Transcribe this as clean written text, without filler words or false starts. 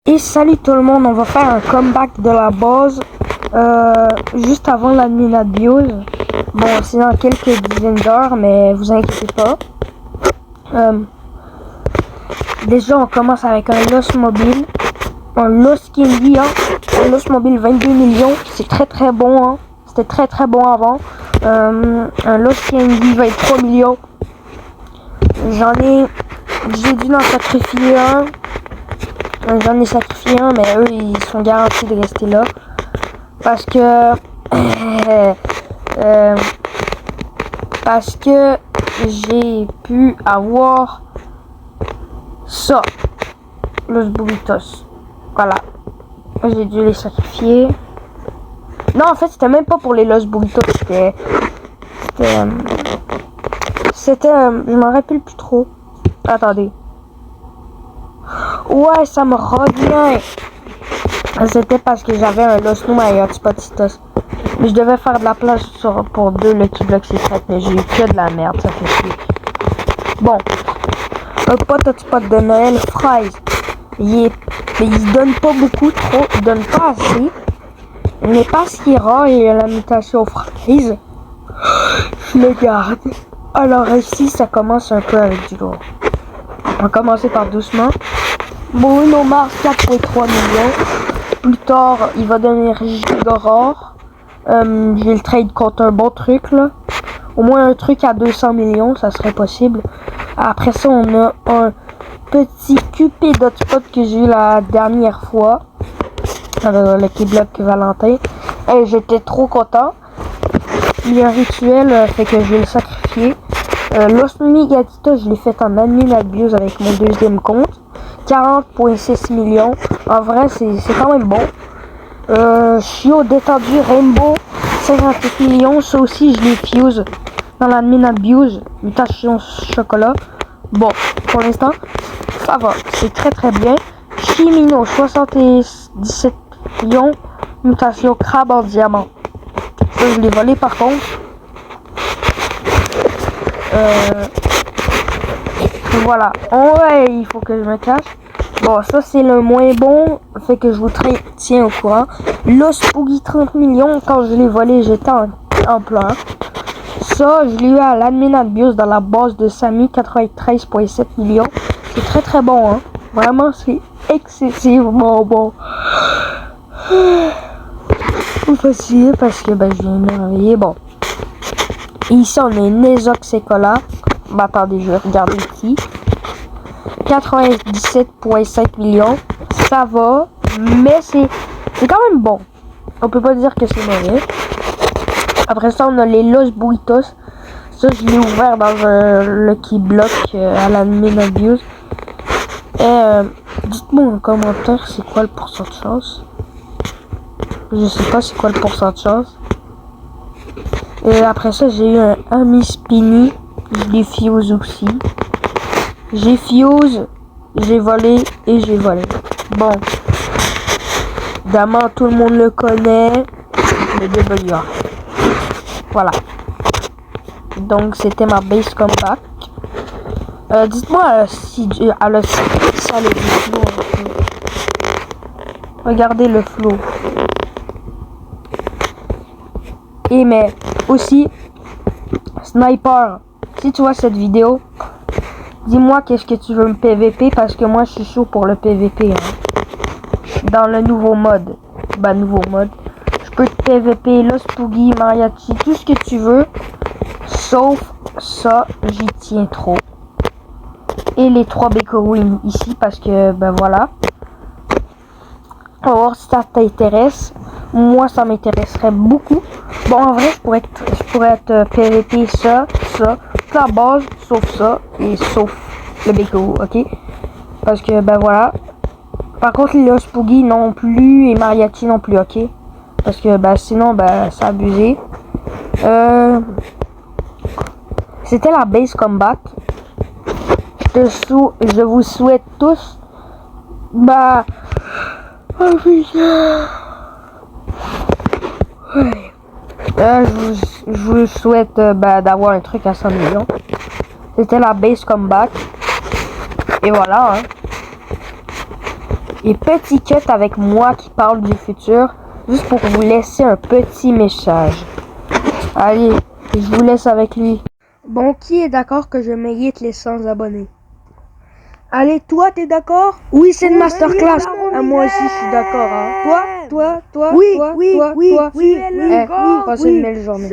Et salut tout le monde, on va faire un comeback de la base juste avant l'admin abuse. Bon, c'est dans quelques dizaines d'heures, mais vous inquiétez pas. Déjà, on commence avec un Lost Mobile. Un Lost Candy, hein. Un Lost Mobile 22 millions. C'est très bon, hein. C'était très bon avant. Un Lost Candy 23 millions. J'ai dû en sacrifier un. J'en ai sacrifié un, mais eux, ils sont garantis de rester là. Parce que j'ai pu avoir ça, Los Burritos. Voilà. J'ai dû les sacrifier. Non, en fait, c'était même pas pour les Los Burritos. C'était je m'en rappelle plus trop. Attendez. Ouais, ça me revient. C'était parce que j'avais un Lost Noom et Hotspotitos. Mais je devais faire de la place pour deux Lucky Block Secret, mais j'ai eu que de la merde, ça fait chier. Bon. Un pot hotspot de Noël, Fries. Mais il donne pas beaucoup, trop. Il donne pas assez. Mais parce qu'il est rare, il y a la mutation Fries. Je le garde. Alors ici, ça commence un peu avec du lourd. On va commencer par doucement. Bruno Mars 4.3 millions. Plus tard, il va devenir giga rare. J'ai le trade contre un bon truc là. Au moins un truc à 200 millions, ça serait possible. Après ça, on a un petit QP d'hotspot que j'ai eu la dernière fois. Le Keyblock Valentin. Et j'étais trop content. Il y a un rituel, fait que je vais le sacrifier. Lost Megatita, je l'ai fait en admin abuse avec mon deuxième compte. 40.6 millions. En vrai, c'est quand même bon. Chiot détendu Rainbow, 58 millions. Ça aussi, je l'ai fuse dans l'admin abuse. Mutation chocolat. Bon, pour l'instant, ça va. C'est très bien. Chimino, 77 millions. Mutation crabe en diamant. Ça, je l'ai volé par contre. Voilà. Ouais, il faut que je me cache. Bon, ça c'est le moins bon. Fait que je vous tiens au courant. Lost Poogie 30 millions. Quand je l'ai volé, j'étais en pleurs. Ça, je l'ai eu à l'admin abuse dans la base de Samy, 93.7 millions. C'est très bon, hein. Vraiment, c'est excessivement bon. Vous fatigué parce que je viens de me réveiller. Bon. Et ici, on a une Nezoxecola. Attendez, je vais regarder ici. 97.5 millions. Ça va. Mais c'est quand même bon. On peut pas dire que c'est mauvais. Après ça, on a les Los Burritos. Ça, je l'ai ouvert dans un Lucky Block à la Min Abuse. Dites-moi en commentaire c'est quoi le pourcentage. Je sais pas c'est quoi le pourcentage. Et après ça, j'ai eu un Ami Spinny. Je l'ai fuse aussi. J'ai fuse, j'ai volé et j'ai volé. Bon. Évidemment, tout le monde le connaît. Le WR. Voilà. Donc, c'était ma base comeback. Dites-moi si ça le flow. Regardez le flow. Et mais aussi, Sniper, si tu vois cette vidéo, dis-moi qu'est-ce que tu veux me PVP parce que moi je suis chaud pour le PVP. Hein. Dans le nouveau mode. Nouveau mode. Je peux te PVP Lost Poogie, Mariachi, tout ce que tu veux. Sauf ça, j'y tiens trop. Et les 3 Becowin ici parce que voilà. On va voir si ça t'intéresse. Moi ça m'intéresserait beaucoup. Bon en vrai je pourrais te PVP ça, la base, sauf ça et sauf le Beko, ok? Parce que voilà. Par contre les Lost Poogie non plus et Mariachi non plus, ok? Parce que sinon c'est abusé. C'était la base comeback. Je vous souhaite tous oh putain. Ouais. Je vous souhaite d'avoir un truc à 100 millions. C'était la base comeback. Et voilà. Hein. Et petit cut avec moi qui parle du futur, juste pour vous laisser un petit message. Allez, je vous laisse avec lui. Bon, qui est d'accord que je mérite les 100 abonnés? Allez, toi, t'es d'accord? Oui, c'est une masterclass. Ah, moi aussi, je suis d'accord. Hein. Toi, Toi, oui, toi, oui, toi, oui, toi. oui, oui, Passez une belle journée.